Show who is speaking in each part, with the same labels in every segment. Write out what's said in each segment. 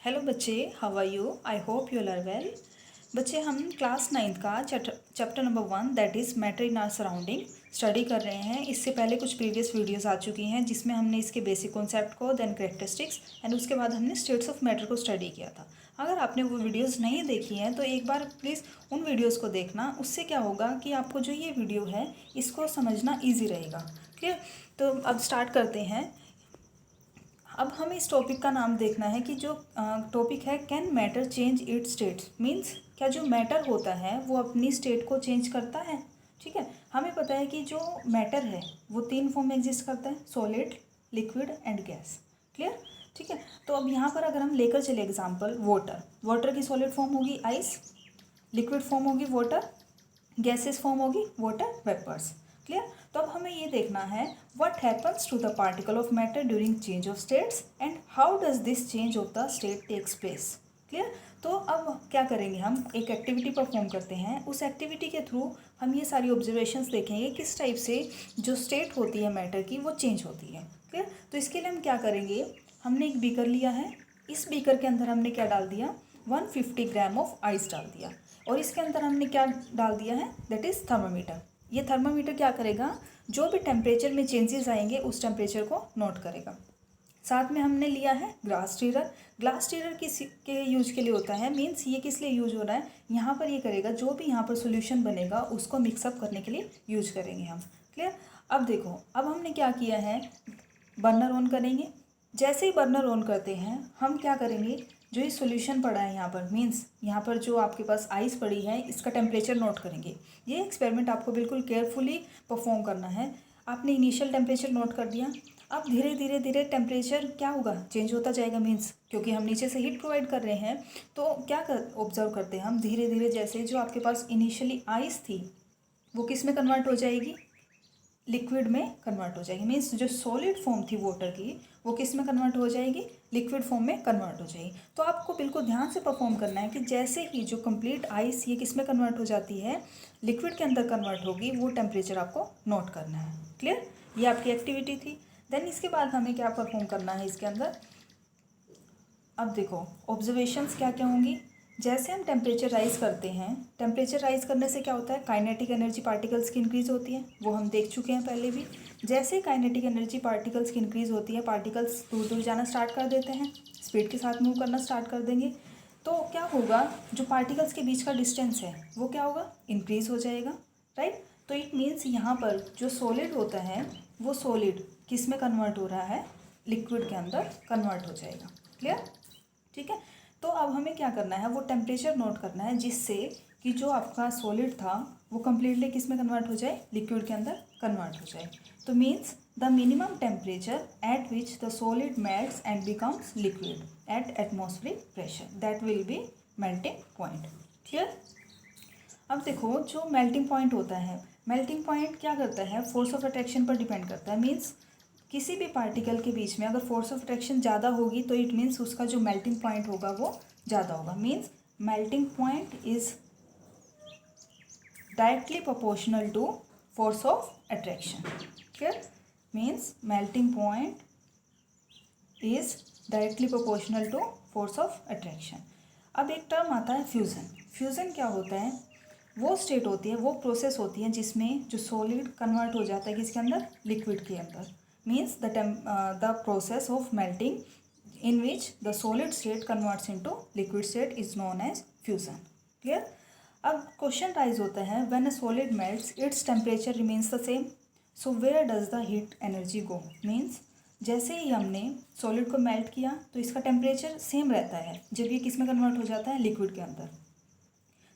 Speaker 1: Hello बच्चे, how are you? I hope you are well. बच्चे, हम क्लास 9th का chapter number 1 that is matter in our surrounding study कर रहे हैं। इससे पहले कुछ प्रीवियस वीडियोस आ चुकी हैं जिसमें हमने इसके बेसिक कॉन्सेप्ट को, देन कैरेक्टरिस्टिक्स एंड उसके बाद हमने स्टेट्स ऑफ मैटर को स्टडी किया था। अगर आपने वो वीडियोज़ नहीं देखी हैं तो एक बार प्लीज़ उन वीडियोज़ को देखना। उससे क्या होगा कि आपको जो ये वीडियो है इसको समझना ईजी रहेगा। क्लियर? तो अब स्टार्ट करते हैं। अब हमें इस टॉपिक का नाम देखना है कि जो टॉपिक है can matter change it's state. Means क्या जो मैटर होता है वो अपनी स्टेट को चेंज करता है। ठीक है, हमें पता है कि जो मैटर है वो 3 फॉर्म में एग्जिस्ट करता है, solid, liquid and gas. Clear? ठीक है, तो अब यहाँ पर अगर हम लेकर चले एग्जाम्पल वाटर, वाटर की सॉलिड फॉर्म होगी आइस, लिक्विड फॉर्म होगी वाटर, गैसेस फॉर्म होगी वाटर वेपर्स। क्लियर? तो अब हमें ये देखना है what happens to the particle of matter during change of states and how does this change of the state takes place. Clear? तो अब क्या करेंगे, हम एक एक्टिविटी परफॉर्म करते हैं। उस एक्टिविटी के थ्रू हम ये सारी ऑब्जर्वेशंस देखेंगे किस टाइप से जो स्टेट होती है मैटर की वो चेंज होती है। क्लियर? तो इसके लिए हम क्या करेंगे, हमने एक बीकर लिया है, इस बीकर के अंदर हमने क्या डाल दिया, 150 ग्राम ऑफ आइस डाल दिया और इसके अंदर हमने क्या डाल दिया है, दैट इज़ थर्मामीटर। ये थर्मामीटर क्या करेगा, जो भी टेम्परेचर में चेंजेस आएंगे उस टेम्परेचर को नोट करेगा। साथ में हमने लिया है ग्लास स्टीरर। ग्लास स्टीरर के यूज के लिए होता है, मीन्स ये किस लिए यूज हो रहा है, यहाँ पर ये करेगा जो भी यहाँ पर सोल्यूशन बनेगा उसको मिक्सअप करने के लिए यूज करेंगे हम। क्लियर? अब देखो, अब हमने क्या किया है, बर्नर ऑन करेंगे। जैसे ही बर्नर ऑन करते हैं हम क्या करेंगे, जो ये सॉल्यूशन पड़ा है यहाँ पर, मीन्स यहाँ पर जो आपके पास आइस पड़ी है इसका टेम्परेचर नोट करेंगे। ये एक्सपेरिमेंट आपको बिल्कुल केयरफुली परफॉर्म करना है। आपने इनिशियल टेम्परेचर नोट कर दिया, अब धीरे धीरे धीरे टेम्परेचर क्या होगा, चेंज होता जाएगा। मीन्स क्योंकि हम नीचे से हीट प्रोवाइड कर रहे हैं तो क्या कर ऑब्जर्व करते हैं हम, धीरे धीरे जैसे जो आपके पास इनिशियली आइस थी वो किस में कन्वर्ट हो जाएगी, लिक्विड में कन्वर्ट हो जाएगी। मीन्स जो सॉलिड फॉर्म थी वाटर की वो किस में कन्वर्ट हो जाएगी, लिक्विड फॉर्म में कन्वर्ट हो जाएगी। तो आपको बिल्कुल ध्यान से परफॉर्म करना है कि जैसे ही जो कंप्लीट आइस ये किस में कन्वर्ट हो जाती है, लिक्विड के अंदर कन्वर्ट होगी, वो टेम्परेचर आपको नोट करना है। क्लियर? ये आपकी एक्टिविटी थी। देन इसके बाद हमें क्या परफॉर्म करना है इसके अंदर, अब देखो ऑब्जर्वेशंस क्या क्या होंगी। जैसे हम टेम्परेचर राइज करते हैं, टेम्परेचर राइज करने से क्या होता है, काइनेटिक एनर्जी पार्टिकल्स की इंक्रीज होती है, वो हम देख चुके हैं पहले भी। जैसे काइनेटिक एनर्जी पार्टिकल्स की इंक्रीज होती है, पार्टिकल्स दूर दूर जाना स्टार्ट कर देते हैं, स्पीड के साथ मूव करना स्टार्ट कर देंगे। तो क्या होगा, जो पार्टिकल्स के बीच का डिस्टेंस है वो क्या होगा, इंक्रीज हो जाएगा। राइट? तो इट मीन्स यहाँ पर जो सॉलिड होता है वो सॉलिड किस में कन्वर्ट हो रहा है, लिक्विड के अंदर कन्वर्ट हो जाएगा। क्लियर? ठीक है, तो अब हमें क्या करना है, वो टेम्परेचर नोट करना है जिससे कि जो आपका सॉलिड था वो कम्प्लीटली किस में कन्वर्ट हो जाए, लिक्विड के अंदर कन्वर्ट हो जाए। तो means the minimum temperature at which the solid melts and becomes liquid at atmospheric pressure, that will be melting point. Clear? अब देखो जो मेल्टिंग पॉइंट होता है, मेल्टिंग पॉइंट क्या करता है, फोर्स ऑफ अट्रैक्शन पर डिपेंड करता है। मीन्स किसी भी पार्टिकल के बीच में अगर फोर्स ऑफ अट्रैक्शन ज़्यादा होगी तो इट मीन्स उसका जो मेल्टिंग पॉइंट होगा वो ज़्यादा होगा। Means melting point is directly proportional to force of attraction. Clear? Means melting point is directly proportional to force of attraction. अब एक टर्म आता है फ्यूज़न। फ्यूज़न क्या होता है, वो स्टेट होती है, वो प्रोसेस होती है जिसमें जो सॉलिड कन्वर्ट हो जाता है किसके अंदर, लिक्विड के अंदर। Means the process of melting in which the solid state converts into liquid state is known as fusion. Clear? अब क्वेश्चन राइज होता है, when a solid melts its temperature remains the same, so where does the heat energy go? Means जैसे ही हमने solid को melt किया तो इसका temperature same रहता है जब ये किस में कन्वर्ट हो जाता है, लिक्विड के अंदर।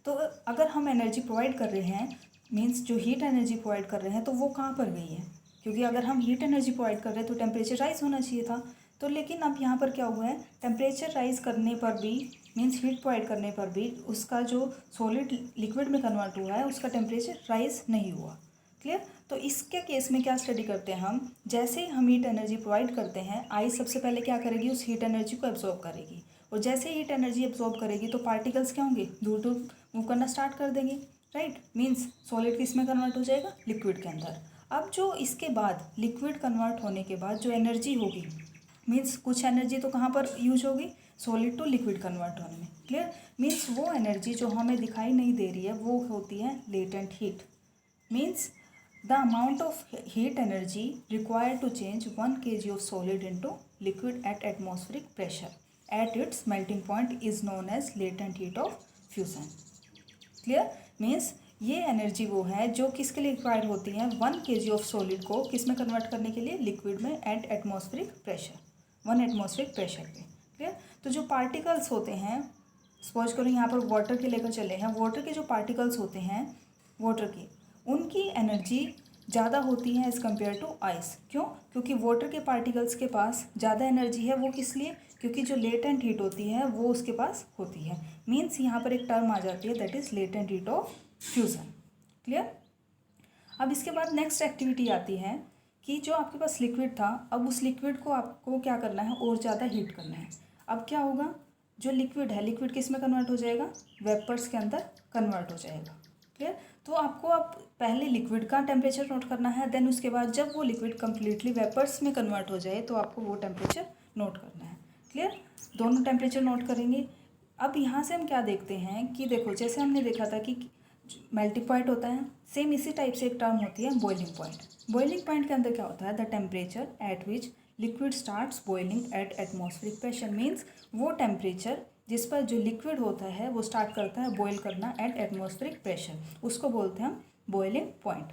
Speaker 1: तो अगर हम एनर्जी प्रोवाइड कर रहे हैं, मीन्स जो हीट एनर्जी प्रोवाइड कर रहे हैं, तो वो कहाँ पर गई है, क्योंकि अगर हम हीट एनर्जी प्रोवाइड कर रहे हैं तो टेम्परेचर राइज होना चाहिए था। तो लेकिन अब यहाँ पर क्या हुआ है, टेम्परेचर राइज करने पर भी, मीन्स हीट प्रोवाइड करने पर भी उसका जो सॉलिड लिक्विड में कन्वर्ट हुआ है उसका टेम्परेचर राइज नहीं हुआ। क्लियर? तो इसके केस में क्या स्टडी करते हैं हम, जैसे ही हम हीट एनर्जी प्रोवाइड करते हैं, आइस सबसे पहले क्या करेगी, उस हीट एनर्जी को एब्जॉर्ब करेगी और जैसे हीट एनर्जी एब्जॉर्ब करेगी तो पार्टिकल्स क्या होंगे, दूर दूर मूव करना स्टार्ट कर देंगे। राइट? मीन्स सॉलिड किस में कन्वर्ट हो जाएगा, लिक्विड के अंदर। अब जो इसके बाद लिक्विड कन्वर्ट होने के बाद जो एनर्जी होगी मीन्स कुछ एनर्जी तो कहाँ पर यूज होगी, सॉलिड टू लिक्विड कन्वर्ट होने में। क्लियर, मीन्स वो एनर्जी जो हमें दिखाई नहीं दे रही है वो होती है latent heat. Means the amount of heat energy required to change 1 kg of solid into liquid at atmospheric pressure at its melting point is known as latent heat of fusion. Clear, means ये energy वो है जो किसके लिए required होती है, 1 kg of solid को किस में कन्वर्ट करने के लिए, लिक्विड में eight atmospheric pressure, 1 atmospheric pressure पे। क्लियर, तो जो पार्टिकल्स होते हैं, सपोज करो यहाँ पर वाटर के लेकर चले हैं, वाटर के जो पार्टिकल्स होते हैं वाटर के, उनकी एनर्जी ज़्यादा होती है एज़ कम्पेयर टू आइस। क्यों, क्योंकि वाटर के पार्टिकल्स के पास ज़्यादा एनर्जी है। वो किस लिए, क्योंकि जो लेटेंट हीट होती है वो उसके पास होती है। मीन्स यहाँ पर एक टर्म आ जाती है that is latent heat of fusion. Clear, अब इसके बाद नेक्स्ट एक्टिविटी आती है कि जो आपके पास लिक्विड था, अब उस लिक्विड को आपको क्या करना है, और ज़्यादा हीट करना है। अब क्या होगा, जो लिक्विड है, लिक्विड किस में कन्वर्ट हो जाएगा, वेपर्स के अंदर कन्वर्ट हो जाएगा। क्लियर, तो आपको अब पहले लिक्विड का टेम्परेचर नोट करना है, देन उसके बाद जब वो लिक्विड कम्प्लीटली वेपर्स में कन्वर्ट हो जाए तो आपको वो टेम्परेचर नोट करना है। क्लियर, दोनों टेम्परेचर नोट करेंगे। अब यहाँ से हम क्या देखते हैं कि देखो, जैसे हमने देखा था कि मेल्टिंग पॉइंट होता है, सेम इसी टाइप से एक टर्म होती है बॉइलिंग पॉइंट। बॉइलिंग पॉइंट के अंदर क्या होता है, the temperature at which liquid starts boiling eight atmospheric pressure. Means वो टेम्परेचर जिस पर जो लिक्विड होता है वो स्टार्ट करता है बॉयल करना एट एटमॉस्फेरिक प्रेशर, उसको बोलते हैं हम बॉइलिंग पॉइंट।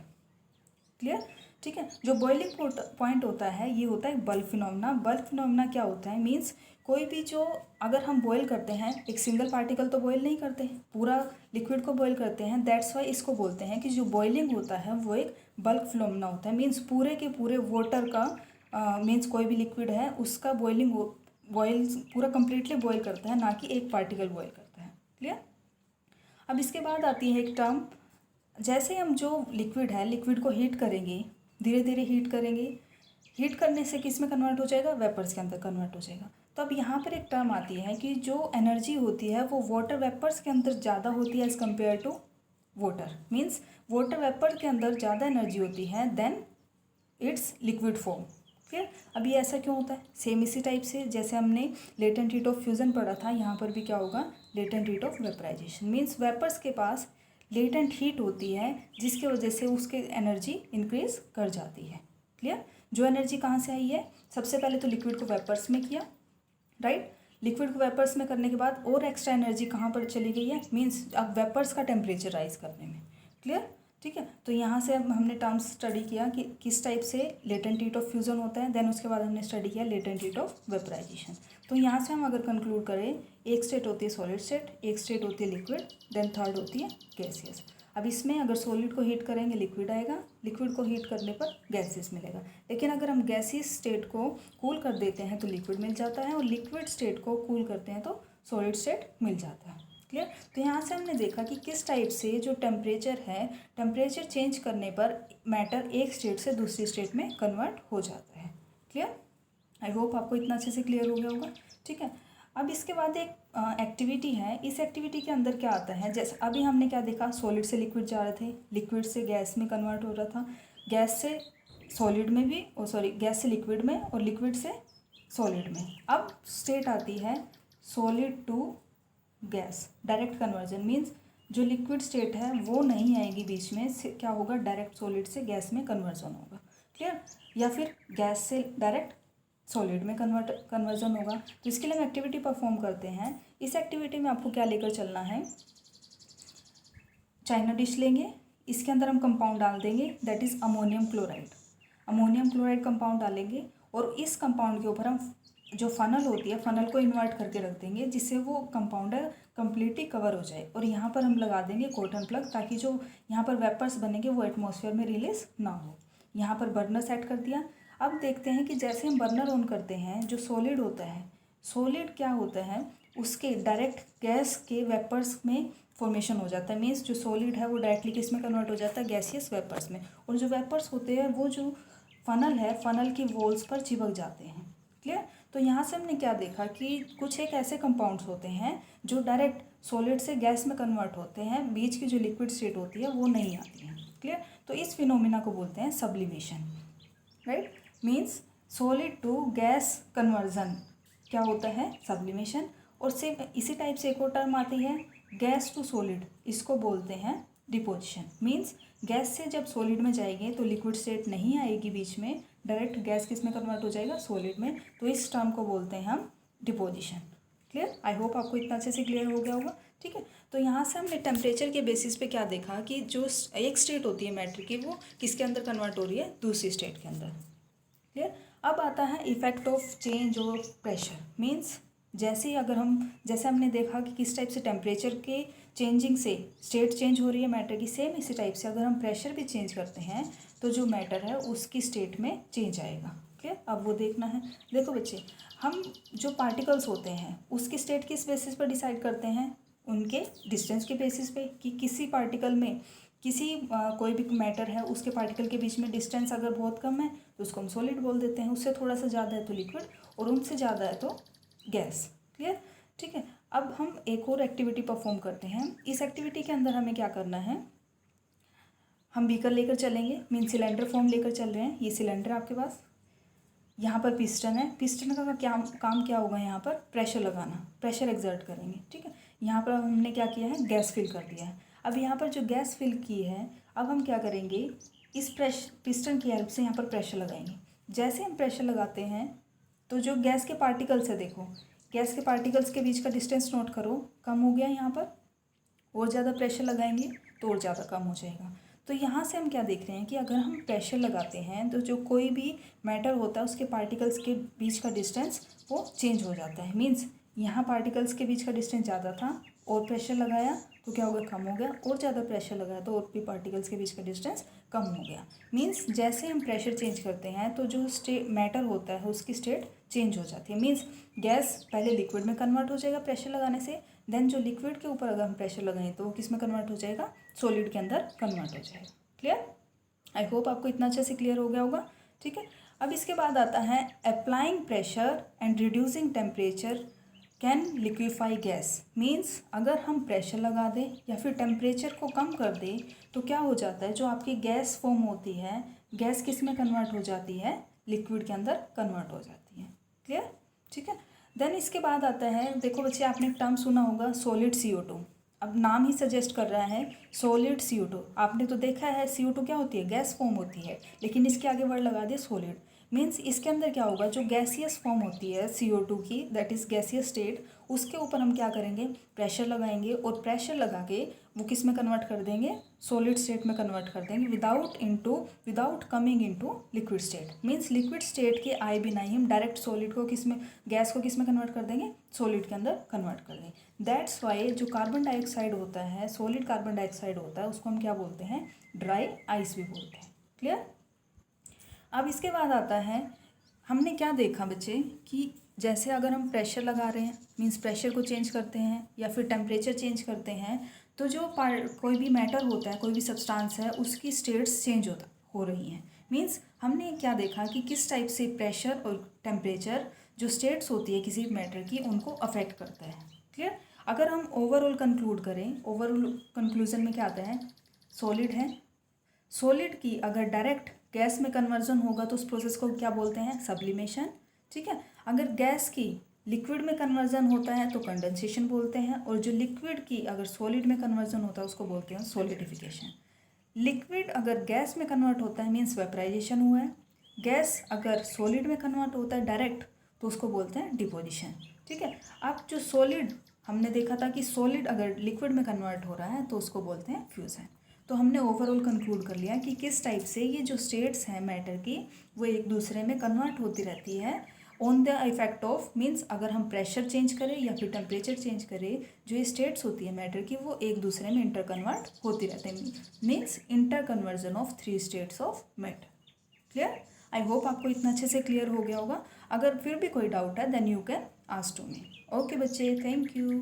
Speaker 1: क्लियर, ठीक है। जो बॉइलिंग पॉइंट होता है ये होता है बल्क फिनोमेना। बल्क फिनोमेना क्या होता है, मीन्स कोई भी जो, अगर हम बॉयल करते हैं, एक सिंगल पार्टिकल तो बॉयल नहीं करते हैं, पूरा लिक्विड को बॉयल करते हैं। दैट्स वाई इसको बोलते हैं कि जो बॉइलिंग होता है वो एक बल्क फिनोमेना होता है। मीन्स पूरे के पूरे वाटर का, मीन्स कोई भी लिक्विड है उसका बॉइलिंग बॉयल पूरा कंप्लीटली बॉयल करता है, ना कि एक पार्टिकल बॉयल करता है। क्लियर, अब इसके बाद आती है एक टर्म, जैसे हम जो लिक्विड है, लिक्विड को हीट करेंगे, धीरे धीरे हीट करेंगे, हीट करने से किस में कन्वर्ट हो जाएगा, वेपर्स के अंदर कन्वर्ट हो जाएगा। तो अब यहाँ पर एक टर्म आती है कि जो एनर्जी होती है वो वाटर वेपर्स के अंदर ज़्यादा होती है as compare to water. Means water vapour के अंदर ज़्यादा एनर्जी होती है than its liquid form. Clear, अभी ऐसा क्यों होता है, सेम इसी टाइप से जैसे हमने लेटेंट हीट ऑफ फ्यूज़न पढ़ा था, यहाँ पर भी क्या होगा, latent heat of vaporisation. Means vapours के पास लेटेंट हीट होती है जिसकी वजह से उसकी एनर्जी इंक्रीज कर जाती है। क्लियर, जो एनर्जी कहाँ से आई है, सबसे पहले तो लिक्विड को वेपर्स में किया, राइट। लिक्विड को वेपर्स में करने के बाद और एक्स्ट्रा एनर्जी कहाँ पर चली गई है, मीन्स अब वेपर्स का टेम्परेचर राइज करने में। क्लियर, ठीक है। तो यहाँ से अब हमने टर्म्स स्टडी किया कि किस टाइप से लेटेंट हीट ऑफ फ्यूज़न होता है, देन उसके बाद हमने स्टडी किया लेटेंट हीट ऑफ वेपराइजेशन। तो यहाँ से हम अगर कंक्लूड करें, एक स्टेट होती है सॉलिड स्टेट, एक स्टेट होती है लिक्विड, देन थर्ड होती है गैसियस। अब इसमें अगर सॉलिड को हीट करेंगे लिक्विड आएगा, लिक्विड को हीट करने पर गैसियस मिलेगा। लेकिन अगर हम गैसियस स्टेट को कूल कर देते हैं तो लिक्विड मिल जाता है, और लिक्विड स्टेट को कूल करते हैं तो सॉलिड स्टेट मिल जाता है। क्लियर, तो यहाँ से हमने देखा कि किस टाइप से जो टेम्परेचर है, टेम्परेचर चेंज करने पर मैटर एक स्टेट से दूसरी स्टेट में कन्वर्ट हो जाता है। क्लियर, आई होप आपको इतना अच्छे से क्लियर हो गया होगा। ठीक है, अब इसके बाद एक एक्टिविटी है, इस एक्टिविटी के अंदर क्या आता है, जैसे अभी हमने क्या देखा, सॉलिड से लिक्विड जा रहे थे, लिक्विड से गैस में कन्वर्ट हो रहा था, गैस से सॉलिड में भी, गैस से लिक्विड में और लिक्विड से सॉलिड में। अब स्टेट आती है solid to gas, direct conversion. Means जो लिक्विड स्टेट है वो नहीं आएगी बीच में, क्या होगा, डायरेक्ट सॉलिड से गैस में कन्वर्जन होगा। क्लियर, या फिर गैस से डायरेक्ट सॉलिड में कन्वर्जन होगा। तो इसके लिए हम एक्टिविटी परफॉर्म करते हैं। इस एक्टिविटी में आपको क्या लेकर चलना है, चाइना डिश लेंगे, इसके अंदर हम कंपाउंड डाल देंगे that is ammonium chloride. Ammonium chloride compound डालेंगे और इस कंपाउंड के ऊपर हम जो फनल होती है, फनल को इन्वर्ट करके रख देंगे जिससे वो कंपाउंडर कम्प्लीटली कवर हो जाए। और यहाँ पर हम लगा देंगे कॉटन प्लग, ताकि जो यहाँ पर वेपर्स बनेंगे वो एटमॉस्फेयर में रिलीज ना हो। यहाँ पर बर्नर सेट कर दिया। अब देखते हैं कि जैसे हम बर्नर ऑन करते हैं, जो सॉलिड होता है, सॉलिड क्या होता है, उसके डायरेक्ट गैस के वेपर्स में फॉर्मेशन हो जाता है। मीन्स जो सॉलिड है वो डायरेक्टली किस में कन्वर्ट हो जाता है, गैसियस वेपर्स में। और जो वेपर्स होते हैं वो जो फनल है, फनल की वॉल्स पर चिपक जाते हैं। क्लियर, तो यहाँ से हमने क्या देखा कि कुछ एक ऐसे कंपाउंड्स होते हैं जो डायरेक्ट सॉलिड से गैस में कन्वर्ट होते हैं, बीच की जो लिक्विड स्टेट होती है वो नहीं आती है। क्लियर, तो इस फिनोमिना को बोलते हैं sublimation, right. Means solid to gas conversion क्या होता है, सब्लिमेशन। और सेम इसी टाइप से एक और टर्म आती है गैस टू सॉलिड, इसको बोलते हैं डिपोजिशन। मीन्स गैस से जब सॉलिड में जाएंगे तो लिक्विड स्टेट नहीं आएगी बीच में, डायरेक्ट गैस किस में कन्वर्ट हो जाएगा, सॉलिड में। तो इस टर्म को बोलते हैं हम डिपोजिशन। क्लियर, आई होप आपको इतना अच्छे से क्लियर हो गया होगा। ठीक है, तो यहाँ से हमने टेम्परेचर के बेसिस पे क्या देखा कि जो एक स्टेट होती है मैटर की वो किसके अंदर कन्वर्ट हो रही है, दूसरी स्टेट के अंदर। क्लियर, अब आता है effect of change of pressure. Means जैसे अगर हम जैसे हमने देखा कि किस टाइप से टेम्परेचर के चेंजिंग से स्टेट चेंज हो रही है मैटर की, सेम इसी टाइप से अगर हम प्रेशर भी चेंज करते हैं तो जो मैटर है उसकी स्टेट में चेंज आएगा। क्लियर, अब वो देखना है। देखो बच्चे, हम जो पार्टिकल्स होते हैं उसकी स्टेट किस बेसिस पर डिसाइड करते हैं, उनके डिस्टेंस के बेसिस पे, कि किसी पार्टिकल में किसी कोई भी मैटर है उसके पार्टिकल के बीच में डिस्टेंस अगर बहुत कम है तो उसको हम सॉलिड बोल देते हैं, उससे थोड़ा सा ज़्यादा है तो लिक्विड, और उनसे ज़्यादा है तो गैस। क्लियर, ठीक है। अब हम एक और एक्टिविटी परफॉर्म करते हैं। इस एक्टिविटी के अंदर हमें क्या करना है, हम बीकर लेकर चलेंगे, मीन सिलेंडर फॉर्म लेकर चल रहे हैं। ये सिलेंडर आपके पास, यहाँ पर पिस्टन है। पिस्टन का क्या काम क्या होगा, यहाँ पर प्रेशर लगाना, प्रेशर एक्सर्ट करेंगे। ठीक है, यहाँ पर हमने क्या किया है, गैस फिल कर दिया है। अब यहाँ पर जो गैस फिल की है, अब हम क्या करेंगे, इस पिस्टन की हेल्प से यहाँ पर प्रेशर लगाएंगे। जैसे हम प्रेशर लगाते हैं तो जो गैस के पार्टिकल्स है, देखो गैस के पार्टिकल्स के बीच का डिस्टेंस नोट करो, कम हो गया यहाँ पर, और ज़्यादा प्रेशर लगाएंगे तो और ज़्यादा कम हो जाएगा। तो यहाँ से हम क्या देख रहे हैं कि अगर हम प्रेशर लगाते हैं तो जो कोई भी मैटर होता है उसके पार्टिकल्स के बीच का डिस्टेंस वो चेंज हो जाता है। मीन्स यहाँ पार्टिकल्स के बीच का डिस्टेंस ज़्यादा था और प्रेशर लगाया तो क्या हो गया, कम हो गया, और ज़्यादा प्रेशर लगाया तो और भी पार्टिकल्स के बीच का डिस्टेंस कम हो गया। मीन्स जैसे हम प्रेशर चेंज करते हैं तो जो मैटर होता है उसकी स्टेट चेंज हो जाती है। मीन्स गैस पहले लिक्विड में कन्वर्ट हो जाएगा प्रेशर लगाने से, देन जो लिक्विड के ऊपर अगर हम प्रेशर लगाएं तो वो किस में कन्वर्ट हो जाएगा, सॉलिड के अंदर कन्वर्ट हो जाएगा। क्लियर, आई होप आपको इतना अच्छे से क्लियर हो गया होगा। ठीक है, अब इसके बाद आता है applying pressure and reducing temperature can liquefy gas. Means अगर हम प्रेशर लगा दें या फिर टेम्परेचर को कम कर दें तो क्या हो जाता है, जो आपकी गैस फॉर्म होती है, गैस किस में कन्वर्ट हो जाती है, लिक्विड के अंदर कन्वर्ट हो जाती है। क्लियर, ठीक है। देन इसके बाद आता है, देखो बच्चे आपने एक टर्म सुना होगा सॉलिड CO2। अब नाम ही सजेस्ट कर रहा है सॉलिड CO2। आपने तो देखा है CO2 क्या होती है, गैस फॉर्म होती है, लेकिन इसके आगे वर्ड लगा दिया सॉलिड। मीन्स इसके अंदर क्या होगा, जो गैसियस फॉर्म होती है CO2 की, दैट इज़ गैसियस स्टेट, उसके ऊपर हम क्या करेंगे, प्रेशर लगाएंगे, और प्रेशर लगा के वो किस में कन्वर्ट कर देंगे, सॉलिड स्टेट में कन्वर्ट कर देंगे, without coming into liquid state. Means liquid state के आए बिना ही हम डायरेक्ट सॉलिड को किस में, गैस को किस में कन्वर्ट कर देंगे, सॉलिड के अंदर कन्वर्ट कर देंगे। दैट्स वाई जो कार्बन डाइऑक्साइड होता है, सॉलिड कार्बन डाइऑक्साइड होता है, उसको हम क्या बोलते हैं, ड्राई आइस भी बोलते हैं। क्लियर, अब इसके बाद आता है, हमने क्या देखा बच्चे कि जैसे अगर हम प्रेशर लगा रहे हैं, मीन्स प्रेशर को चेंज करते हैं या फिर टेम्परेचर चेंज करते हैं, तो जो कोई भी मैटर होता है, कोई भी सब्सटेंस है, उसकी स्टेट्स चेंज हो रही हैं। मीन्स हमने क्या देखा कि किस टाइप से प्रेशर और टेम्परेचर जो स्टेट्स होती है किसी मैटर की, उनको अफेक्ट करता है। क्लियर, अगर हम ओवरऑल कंक्लूड करें, ओवरऑल कंक्लूजन में क्या आता है, सॉलिड है, सॉलिड की अगर डायरेक्ट गैस में कन्वर्जन होगा तो उस प्रोसेस को क्या बोलते हैं, सब्लिमेशन। ठीक है, अगर गैस की लिक्विड में कन्वर्जन होता है तो कंडेंसेशन बोलते हैं, और जो लिक्विड की अगर सॉलिड में कन्वर्जन होता है उसको बोलते हैं सॉलिडिफिकेशन। लिक्विड अगर गैस में कन्वर्ट होता है मीन्स वेपराइजेशन हुआ है, गैस अगर सॉलिड में कन्वर्ट होता है डायरेक्ट तो उसको बोलते हैं डिपोजिशन। ठीक है, अब जो सॉलिड हमने देखा था कि सॉलिड अगर लिक्विड में कन्वर्ट हो रहा है तो उसको बोलते हैं फ्यूज़न। तो हमने ओवरऑल कंक्लूड कर लिया कि किस टाइप से ये जो स्टेट्स हैं मैटर की वो एक दूसरे में कन्वर्ट होती रहती है on the effect of, means अगर हम प्रेशर चेंज करें या फिर टेम्परेचर चेंज करें, जो ये स्टेट्स होती है मैटर की वो एक दूसरे में इंटर कन्वर्ट होती रहती है। Means inter conversion of 3 states of matter. Clear, I hope आपको इतना अच्छे से क्लियर हो गया होगा। अगर फिर भी कोई डाउट है then you can ask to me. Okay बच्चे, थैंक यू।